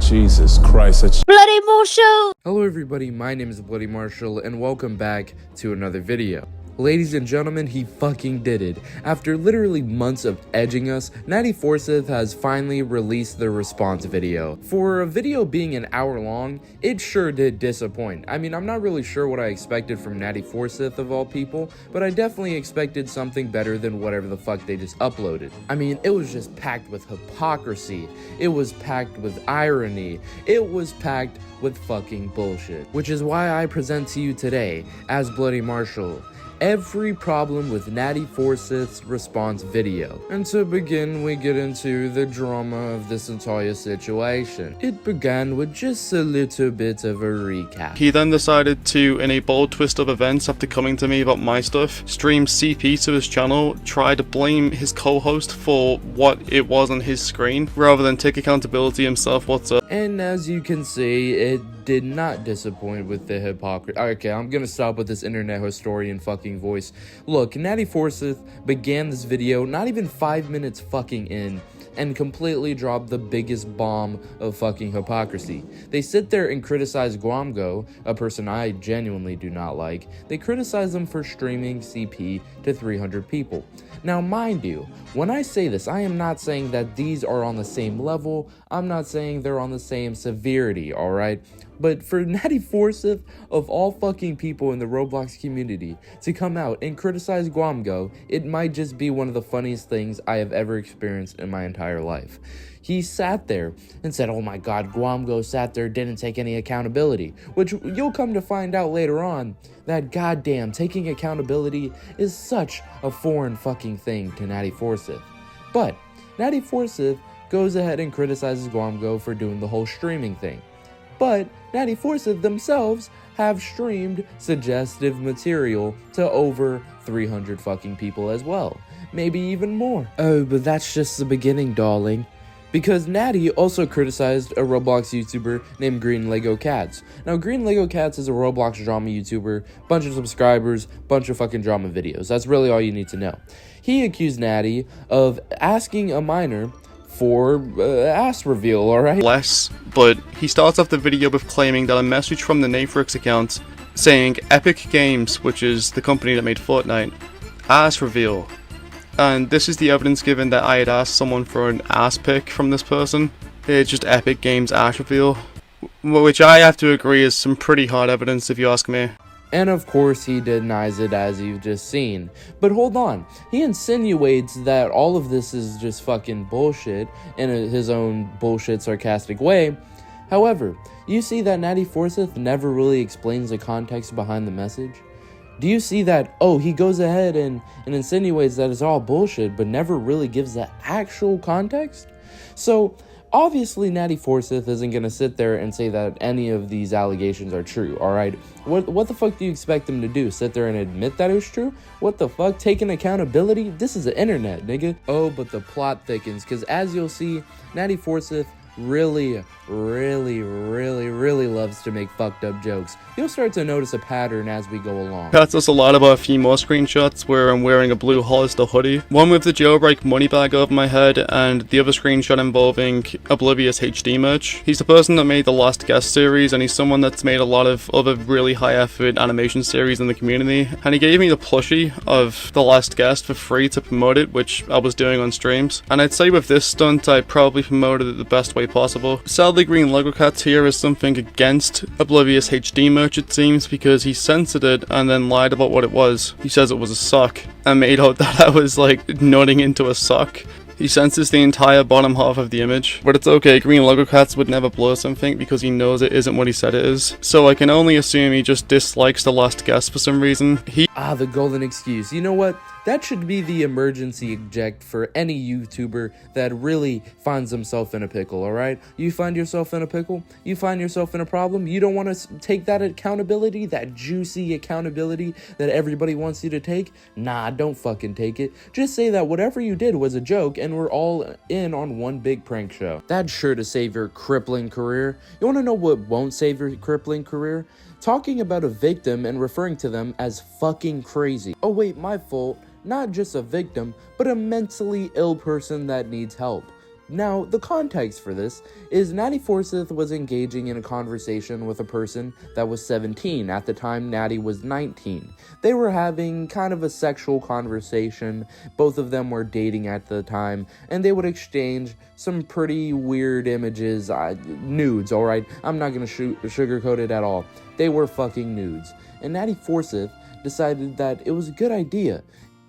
Jesus Christ, that's Bloody Marshall! Hello everybody, my name is Bloody Marshall and welcome back to another video. Ladies and gentlemen, he fucking did it. After literally months of edging us, Nattie Forsyth has finally released the response video. For a video being an hour long, it sure did disappoint. I mean, I'm not really sure what I expected from Nattie Forsyth of all people, but I definitely expected something better than whatever the fuck they just uploaded. I mean, it was just packed with hypocrisy. It was packed with irony. It was packed with fucking bullshit. Which is why I present to you today, as Bloody Marshall, every problem with Nattie Forsyth's response video. And to begin, we get into the drama of this entire situation. It began with just a little bit of a recap. He then decided to, in a bold twist of events after coming to me about my stuff, stream CP to his channel, try to blame his co-host for what it was on his screen, rather than take accountability himself whatsoever. And as you can see, it did not disappoint with the hypocrisy. Okay, I'm gonna stop with this internet historian fucking voice. Look, Nattie Forsyth began this video not even 5 minutes fucking in and completely dropped the biggest bomb of fucking hypocrisy. They sit there and criticize Guamgo, a person I genuinely do not like. They criticize him for streaming CP to 300 people. Now, mind you, when I say this, I am not saying that these are on the same level. I'm not saying they're on the same severity, alright? But for Nattie Forsyth, of all fucking people in the Roblox community, to come out and criticize Guamgo, it might just be one of the funniest things I have ever experienced in my entire life. He sat there and said, oh my god, Guamgo sat there, didn't take any accountability. Which you'll come to find out later on, that goddamn taking accountability is such a foreign fucking thing to Nattie Forsyth. But Nattie Forsyth goes ahead and criticizes Guamgo for doing the whole streaming thing. But Nattie Forsyth themselves have streamed suggestive material to over 300 fucking people as well. Maybe even more. Oh, but that's just the beginning, darling. Because Nattie also criticized a Roblox YouTuber named Green Lego Cats. Now, Green Lego Cats is a Roblox drama YouTuber, bunch of subscribers, bunch of fucking drama videos. That's really all you need to know. He accused Nattie of asking a minor for ass reveal, alright? Less, but he starts off the video with claiming that a message from the Nathrix account saying Epic Games, which is the company that made Fortnite, ass reveal. And this is the evidence given that I had asked someone for an ass pic from this person. It's just Epic Games ass reveal, which I have to agree is some pretty hard evidence if you ask me. And of course he denies it, as you've just seen. But hold on, he insinuates that all of this is just fucking bullshit in his own bullshit sarcastic way. However, you see that Nattie Forsyth never really explains the context behind the message? Do you see that, oh, he goes ahead and insinuates that it's all bullshit, but never really gives the actual context? So, obviously, Nattie Forsyth isn't gonna sit there and say that any of these allegations are true, alright? What the fuck do you expect him to do? Sit there and admit that it was true? What the fuck? Taking accountability? This is the internet, nigga. Oh, but the plot thickens, because as you'll see, Nattie Forsyth really loves to make fucked up jokes. You'll start to notice a pattern as we go along. That's us a lot about a few more screenshots where I'm wearing a blue Hollister hoodie. One with the jailbreak money bag over my head, and the other screenshot involving Oblivious HD merch. He's the person that made the Last Guest series, and he's someone that's made a lot of other really high effort animation series in the community. And he gave me the plushie of the Last Guest for free to promote it, which I was doing on streams. And I'd say with this stunt, I probably promoted it the best way possible. Sadly, Green Lego Cats here is something against Oblivious HD merch, it seems, because he censored it and then lied about what it was. He says it was a sock and made out that I was like nutting into a sock. He censors the entire bottom half of the image, but it's okay, Green Lego Cats would never blur something because he knows it isn't what he said it is. So I can only assume he just dislikes the Last Guest for some reason. The golden excuse. You know what? That should be the emergency eject for any YouTuber that really finds himself in a pickle, alright? You find yourself in a pickle? You find yourself in a problem? You don't want to take that accountability, that juicy accountability that everybody wants you to take? Nah, don't fucking take it. Just say that whatever you did was a joke and we're all in on one big prank show. That's sure to save your crippling career. You want to know what won't save your crippling career? Talking about a victim and referring to them as fucking crazy. Oh wait, my fault. Not just a victim, but a mentally ill person that needs help. Now, the context for this is Nattie Forsyth was engaging in a conversation with a person that was 17. At the time, Nattie was 19. They were having kind of a sexual conversation. Both of them were dating at the time, and they would exchange some pretty weird images, nudes, alright? I'm not gonna sugarcoat it at all. They were fucking nudes. And Nattie Forsyth decided that it was a good idea,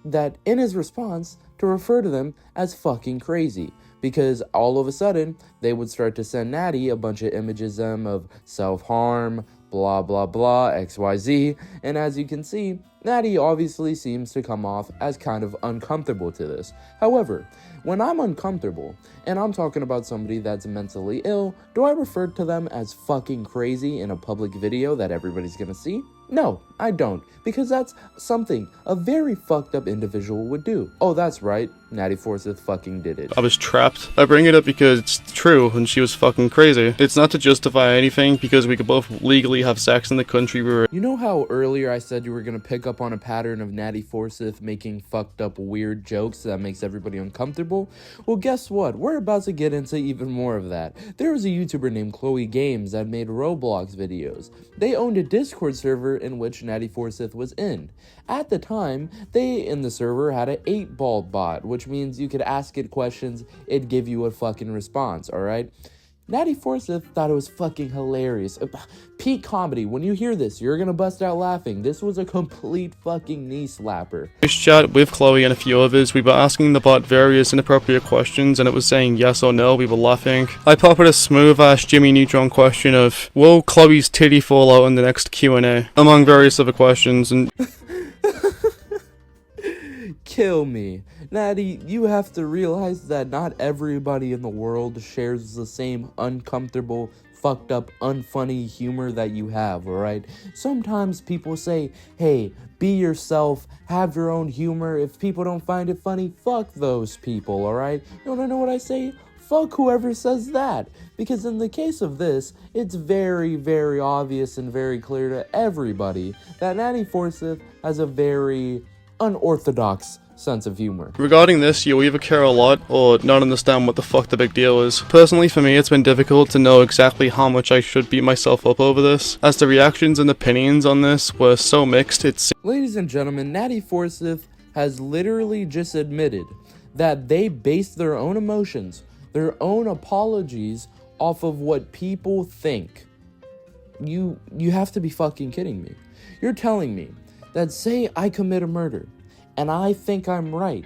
that in his response, to refer to them as fucking crazy. Because all of a sudden, they would start to send Nattie a bunch of images of self-harm, blah blah blah, XYZ, and as you can see, Nattie obviously seems to come off as kind of uncomfortable to this. However, when I'm uncomfortable, and I'm talking about somebody that's mentally ill, do I refer to them as fucking crazy in a public video that everybody's gonna see? No, I don't, because that's something a very fucked up individual would do. Oh, that's right, Nattie Forsyth fucking did it. I was trapped. I bring it up because it's true, and she was fucking crazy. It's not to justify anything, because we could both legally have sex in the country we were. You know how earlier I said you were gonna pick up on a pattern of Nattie Forsyth making fucked up weird jokes that makes everybody uncomfortable? Well, guess what? We're about to get into even more of that. There was a YouTuber named Chloe Games that made Roblox videos. They owned a Discord server in which Nattie Forsyth was in. At the time, they in the server had an 8-ball bot, which means you could ask it questions, it'd give you a fucking response, alright? Nattie Forsyth thought it was fucking hilarious. Peak comedy. When you hear this, you're gonna bust out laughing. This was a complete fucking knee slapper. I chat with Chloe and a few others. We were asking the bot various inappropriate questions, and it was saying yes or no. We were laughing. I popped a smooth-ass Jimmy Neutron question of, will Chloe's titty fall out in the next Q&A? Among various other questions, and... Kill me. Nattie, you have to realize that not everybody in the world shares the same uncomfortable, fucked up, unfunny humor that you have, alright? Sometimes people say, hey, be yourself, have your own humor. If people don't find it funny, fuck those people, alright? You wanna know what I say? Fuck whoever says that. Because in the case of this, it's very, very obvious and very clear to everybody that Nattie Forsyth has a very unorthodox sense of humor. Regarding this, you'll either care a lot or not understand what the fuck the big deal is. Personally, for me, it's been difficult to know exactly how much I should beat myself up over this, as the reactions and opinions on this were so mixed. Ladies and gentlemen, Nattie Forsyth has literally just admitted that they base their own emotions, their own apologies off of what people think. You have to be fucking kidding me. You're telling me that, say I commit a murder and I think I'm right,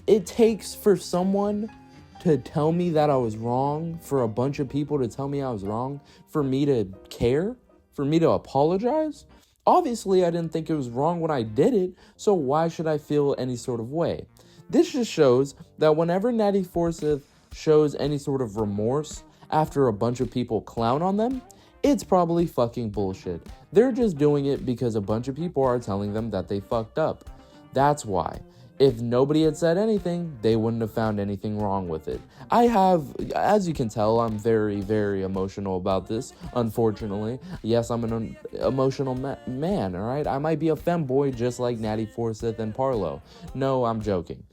it takes for someone to tell me that I was wrong, for a bunch of people to tell me I was wrong, for me to care, for me to apologize? Obviously, I didn't think it was wrong when I did it, so why should I feel any sort of way? This just shows that whenever Nattie Forsyth shows any sort of remorse after a bunch of people clown on them, it's probably fucking bullshit. They're just doing it because a bunch of people are telling them that they fucked up. That's why. If nobody had said anything, they wouldn't have found anything wrong with it. As you can tell, I'm very, very emotional about this, unfortunately. Yes, I'm an emotional man, alright? I might be a femboy just like Nattie Forsyth and Parlo. No, I'm joking.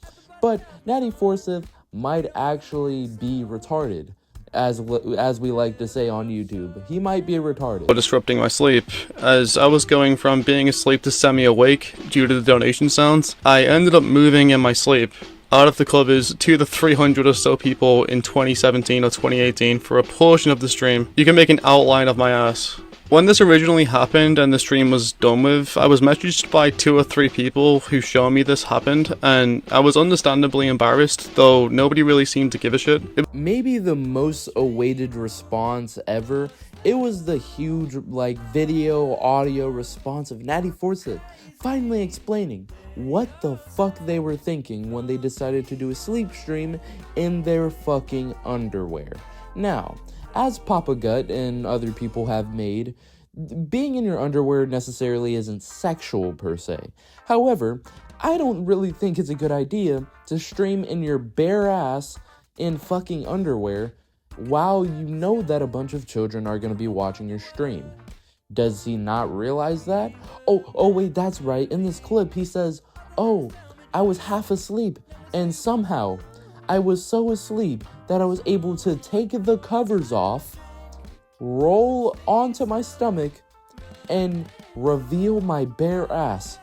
But Nattie Forsyth might actually be retarded. As we like to say on YouTube, he might be retarded. Disrupting my sleep. As I was going from being asleep to semi-awake due to the donation sounds, I ended up moving in my sleep out of the covers to the 300 or so people in 2017 or 2018 for a portion of the stream. You can make an outline of my ass. When this originally happened and the stream was done with, I was messaged by 2 or 3 people who showed me this happened, and I was understandably embarrassed, though nobody really seemed to give a shit. Maybe the most awaited response ever, it was the huge, video, audio response of Nattie Forsyth finally explaining what the fuck they were thinking when they decided to do a sleep stream in their fucking underwear. Now, as Papa Gut and other people have made, being in your underwear necessarily isn't sexual per se. However, I don't really think it's a good idea to stream in your bare ass in fucking underwear while you know that a bunch of children are going to be watching your stream. Does he not realize that? Oh wait, that's right. In this clip, he says, "Oh, I was half asleep and somehow I was so asleep that I was able to take the covers off, roll onto my stomach, and reveal my bare ass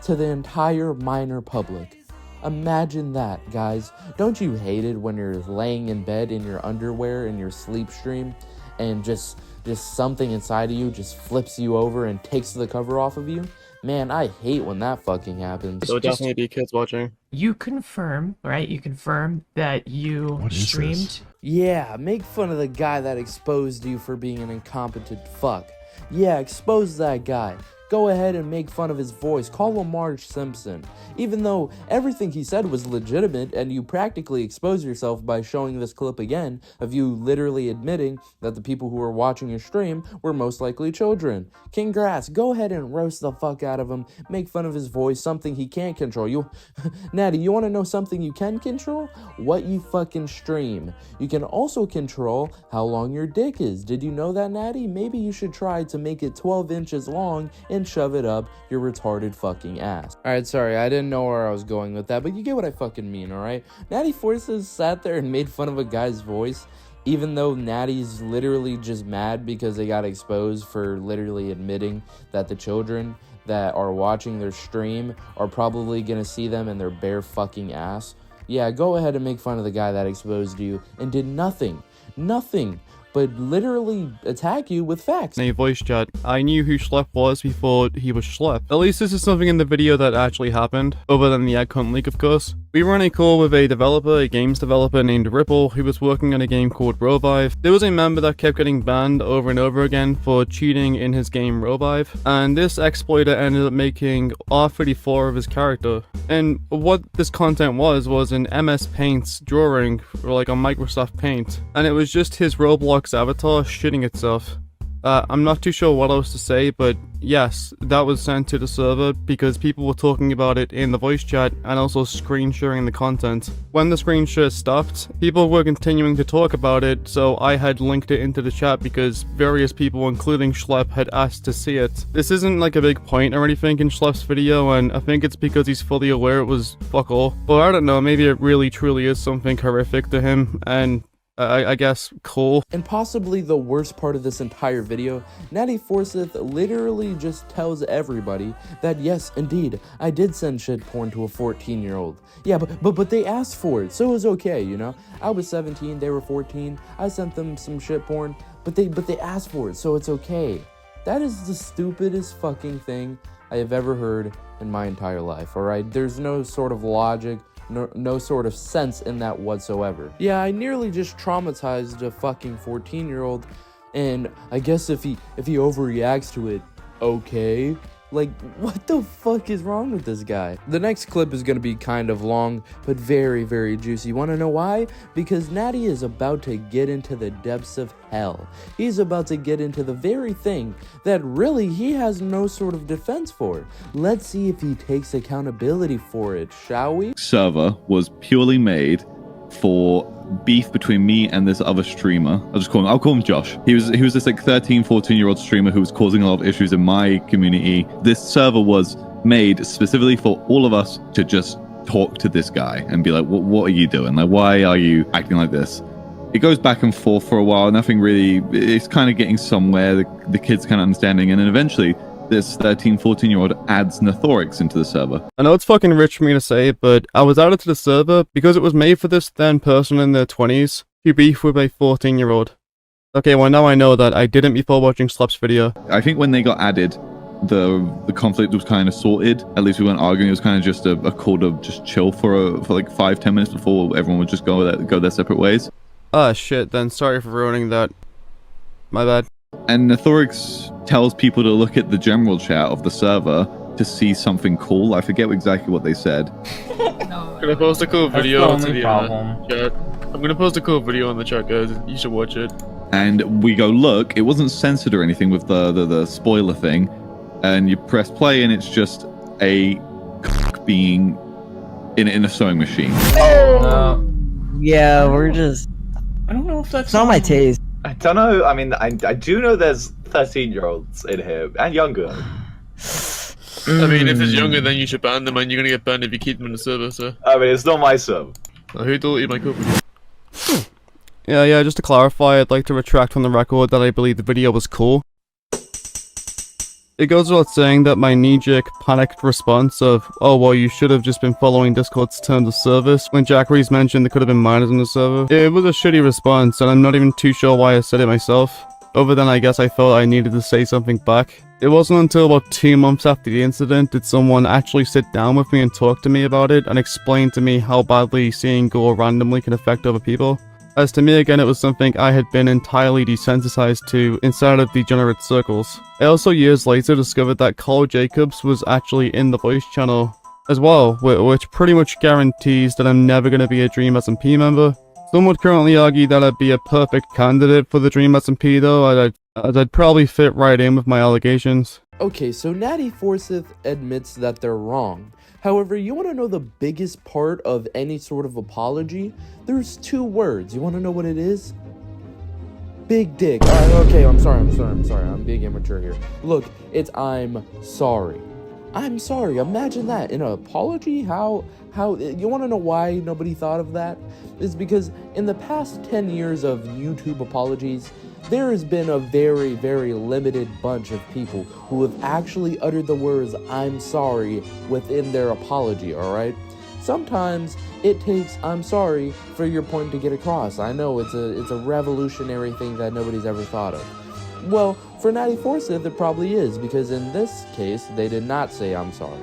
to the entire minor public. Imagine that, guys. Don't you hate it when you're laying in bed in your underwear in your sleep stream and just something inside of you just flips you over and takes the cover off of you? Man, I hate when that fucking happens. There'll definitely be kids watching. You confirm, right? You confirm that you streamed. Yeah, make fun of the guy that exposed you for being an incompetent fuck. Yeah, expose that guy. Go ahead and make fun of his voice. Call him Marge Simpson. Even though everything he said was legitimate and you practically expose yourself by showing this clip again of you literally admitting that the people who were watching your stream were most likely children. Congrats. Go ahead and roast the fuck out of him. Make fun of his voice, something he can't control. Nattie, you want to know something you can control? What you fucking stream. You can also control how long your dick is. Did you know that, Nattie? Maybe you should try to make it 12 inches long and shove it up your retarded fucking ass. Alright, sorry, I didn't know where I was going with that, but you get what I fucking mean, alright? Nattie Forsyth sat there and made fun of a guy's voice, even though Nattie's literally just mad because they got exposed for literally admitting that the children that are watching their stream are probably gonna see them in their bare fucking ass. Yeah, go ahead and make fun of the guy that exposed you and did nothing, but literally attack you with facts. In a voice chat, I knew who Schlepp was before he was Schlepp. At least this is something in the video that actually happened, other than the egg cunt leak, of course. We were on a call with a games developer named Ripple, who was working on a game called Revive. There was a member that kept getting banned over and over again for cheating in his game Revive, and this exploiter ended up making R34 of his character. And what this content was an MS Paint's drawing, or like on Microsoft Paint, and it was just his Roblox avatar shitting itself. I'm not too sure what else to say, but yes, that was sent to the server because people were talking about it in the voice chat and also screen sharing the content. When the screen share stopped, people were continuing to talk about it, so I had linked it into the chat because various people, including Schlepp, had asked to see it. This isn't like a big point or anything in Schlepp's video, and I think it's because he's fully aware it was fuck all. Or I don't know, maybe it really truly is something horrific to him, and I guess cool. And possibly the worst part of this entire video, Nattie Forsyth literally just tells everybody that yes, indeed, I did send shit porn to a 14-year-old. Yeah, but they asked for it, so it was okay, you know? I was 17, they were 14, I sent them some shit porn, but they asked for it, so it's okay. That is the stupidest fucking thing I have ever heard in my entire life, alright? There's no sort of logic, no sort of sense in that whatsoever. Yeah, I nearly just traumatized a fucking 14-year-old, and I guess if he overreacts to it, okay. Like, what the fuck is wrong with this guy? The next clip is gonna be kind of long, but very, very juicy. Wanna know why? Because Nattie is about to get into the depths of hell. He's about to get into the very thing that really he has no sort of defense for. Let's see if he takes accountability for it, shall we? Server was purely made for beef between me and this other streamer. I'll call him Josh. He was this like 13-14-year-old streamer who was causing a lot of issues in my community. This server was made specifically for all of us to just talk to this guy and be like, what are you doing? Like, why are you acting like this? It goes back and forth for a while. Nothing really, it's kind of getting somewhere. The kids kind of understanding. And then eventually this 13-14-year-old adds Nathorix into the server. I know it's fucking rich for me to say, but I was added to the server because it was made for this then person in their 20s to beef with a 14-year-old. Okay, well now I know that I didn't before watching Slepp's video. I think when they got added, the conflict was kind of sorted. At least we weren't arguing. It was kind of just a call to just chill for like 5-10 minutes before everyone would just go their separate ways. Ah shit, then sorry for ruining that. My bad. And Nathorix tells people to look at the general chat of the server to see something cool. I forget exactly what they said. I'm gonna post a cool video into the chat. I'm gonna post a cool video in the chat, guys. You should watch it. And we go look. It wasn't censored or anything with the spoiler thing. And you press play, and it's just a cock being in a sewing machine. Oh! Yeah, we're just... I don't know if that's... It's not my taste. I don't know. I mean, I do know there's 13-year-olds in here, and younger. I mean, if it's younger, then you should ban them, and you're gonna get banned if you keep them in the server, so... I mean, it's not my sub. Who deleted my cookie? Yeah, just to clarify, I'd like to retract from the record that I believe the video was cool. It goes without saying that my knee-jerk, panicked response of, oh well, you should have just been following Discord's terms of service, when Jack Reese mentioned there could have been minors on the server. It was a shitty response, and I'm not even too sure why I said it myself. Other than I guess I felt I needed to say something back. It wasn't until about 2 months after the incident did someone actually sit down with me and talk to me about it, and explain to me how badly seeing gore randomly can affect other people. As to me again, it was something I had been entirely desensitized to inside of degenerate circles. I also years later discovered that Carl Jacobs was actually in the voice channel as well, which pretty much guarantees that I'm never going to be a Dream SMP member. Some would currently argue that I'd be a perfect candidate for the Dream SMP though, as I'd probably fit right in with my allegations. Okay, so Nattie Forsyth admits that they're wrong. However, you want to know the biggest part of any sort of apology? There's 2 words. You want to know what it is? Big dick. Alright, okay, I'm sorry. I'm being immature here. Look, it's I'm sorry. I'm sorry. Imagine that. In an apology? How you want to know why nobody thought of that? It's because in the past 10 years of YouTube apologies, there has been a very, very limited bunch of people who have actually uttered the words I'm sorry within their apology, alright? Sometimes it takes I'm sorry for your point to get across. I know it's a revolutionary thing that nobody's ever thought of. Well, for Nattie Forsyth it probably is, because in this case they did not say I'm sorry.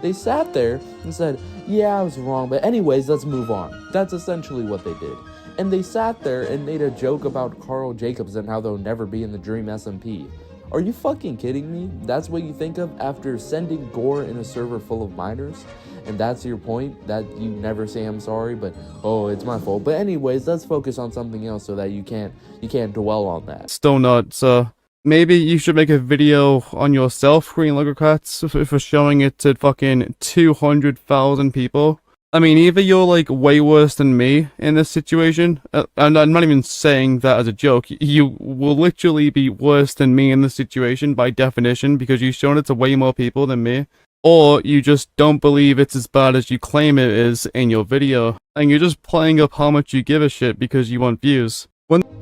They sat there and said, yeah, I was wrong, but anyways, let's move on. That's essentially what they did. And they sat there and made a joke about Carl Jacobs and how they'll never be in the Dream SMP. Are you fucking kidding me? That's what you think of after sending gore in a server full of minors? And that's your point? That you never say I'm sorry, but oh, it's my fault. But anyways, let's focus on something else so that you can't dwell on that. Still not, so maybe you should make a video on yourself, Green Lego Cats, for showing it to fucking 200,000 people. I mean, either you're like way worse than me in this situation, and I'm not even saying that as a joke, you will literally be worse than me in this situation by definition because you've shown it to way more people than me, or you just don't believe it's as bad as you claim it is in your video, and you're just playing up how much you give a shit because you want views.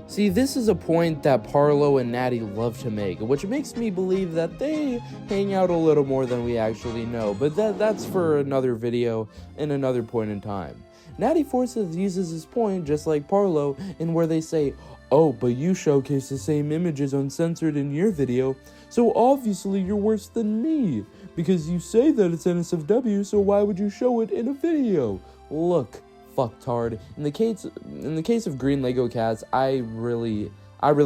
See, this is a point that Parlo and Nattie love to make, which makes me believe that they hang out a little more than we actually know, but that's for another video and another point in time. Nattie Forsyth uses this point just like Parlo, in where they say, oh, but you showcase the same images uncensored in your video, so obviously you're worse than me, because you say that it's NSFW, so why would you show it in a video? Look, fucktard. In the case of Green Lego Cats, I really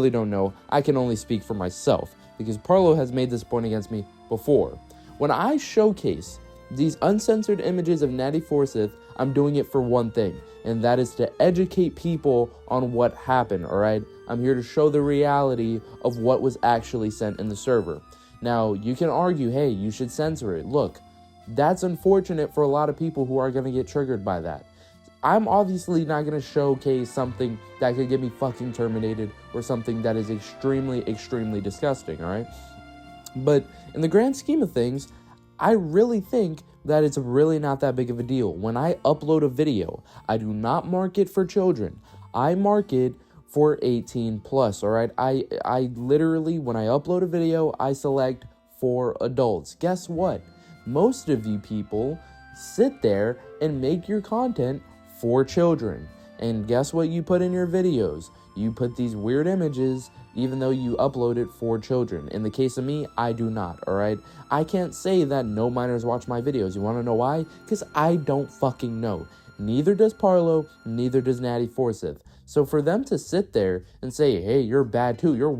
don't know. I can only speak for myself, because Parlo has made this point against me before. When I showcase these uncensored images of Nattie Forsyth, I'm doing it for one thing, and that is to educate people on what happened, alright? I'm here to show the reality of what was actually sent in the server. Now, you can argue, hey, you should censor it. Look, that's unfortunate for a lot of people who are going to get triggered by that. I'm obviously not going to showcase something that could get me fucking terminated or something that is extremely, extremely disgusting, alright? But in the grand scheme of things, I really think that it's really not that big of a deal. When I upload a video, I do not mark it for children. I mark it for 18 plus, alright? I literally, when I upload a video, I select for adults. Guess what? Most of you people sit there and make your content for children. And guess what you put in your videos? You put these weird images even though you upload it for children. In the case of me, I do not, alright? I can't say that no minors watch my videos. You want to know why? Because I don't fucking know. Neither does Parlo, neither does Nattie Forsyth. So for them to sit there and say, hey, you're bad too, you're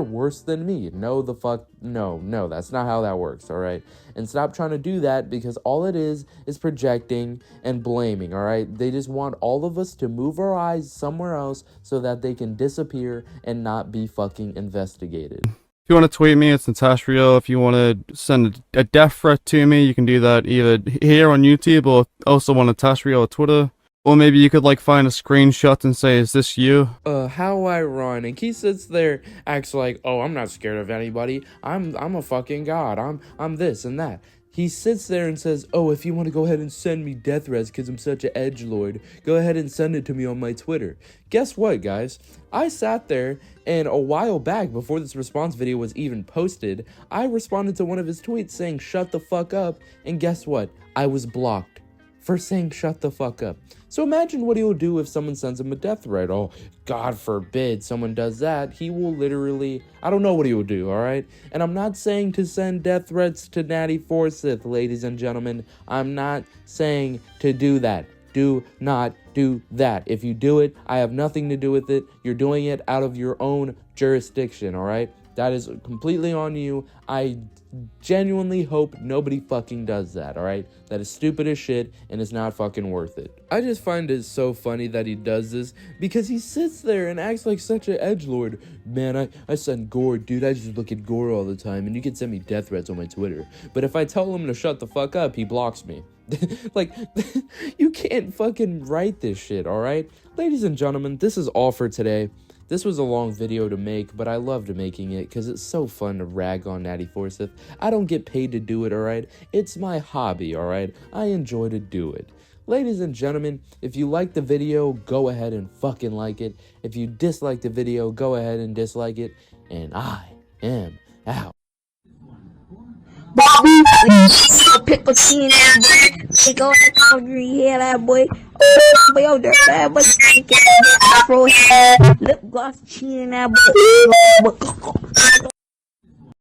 worse than me. No, that's not how that works, all right? And stop trying to do that, because all it is projecting and blaming, all right? They just want all of us to move our eyes somewhere else so that they can disappear and not be fucking investigated. If you want to tweet me, it's Natasrio. If you want to send a death threat to me, you can do that either here on YouTube or also on Natasrio or Twitter. Or maybe you could, like, find a screenshot and say, is this you? How ironic. He sits there, acts like, oh, I'm not scared of anybody. I'm a fucking god. I'm this and that. He sits there and says, oh, if you want to go ahead and send me death threats because I'm such an edgelord, go ahead and send it to me on my Twitter. Guess what, guys? I sat there, and a while back, before this response video was even posted, I responded to one of his tweets saying, shut the fuck up, and guess what? I was blocked for saying shut the fuck up. So imagine what he'll do if someone sends him a death threat. Oh, God forbid someone does that. He will literally, I don't know what he will do, all right? And I'm not saying to send death threats to Nattie Forsyth, ladies and gentlemen. I'm not saying to do that. Do not do that. If you do it, I have nothing to do with it. You're doing it out of your own jurisdiction, all right? That is completely on you. I genuinely hope nobody fucking does that, alright? That is stupid as shit, and it's not fucking worth it. I just find it so funny that he does this, because he sits there and acts like such an edgelord. Man, I send gore, dude, I just look at gore all the time, and you can send me death threats on my Twitter. But if I tell him to shut the fuck up, he blocks me. Like, you can't fucking write this shit, alright? Ladies and gentlemen, this is all for today. This was a long video to make, but I loved making it because it's so fun to rag on Nattie Forsyth. I don't get paid to do it, alright? It's my hobby, alright? I enjoy to do it. Ladies and gentlemen, if you like the video, go ahead and fucking like it. If you dislike the video, go ahead and dislike it. And I am out. Bobby, pickle teen that boy. They go to Calgary, hear that boy. Oh, boy, oh, dirt that boy. Afro hair, lip gloss, cheating that boy.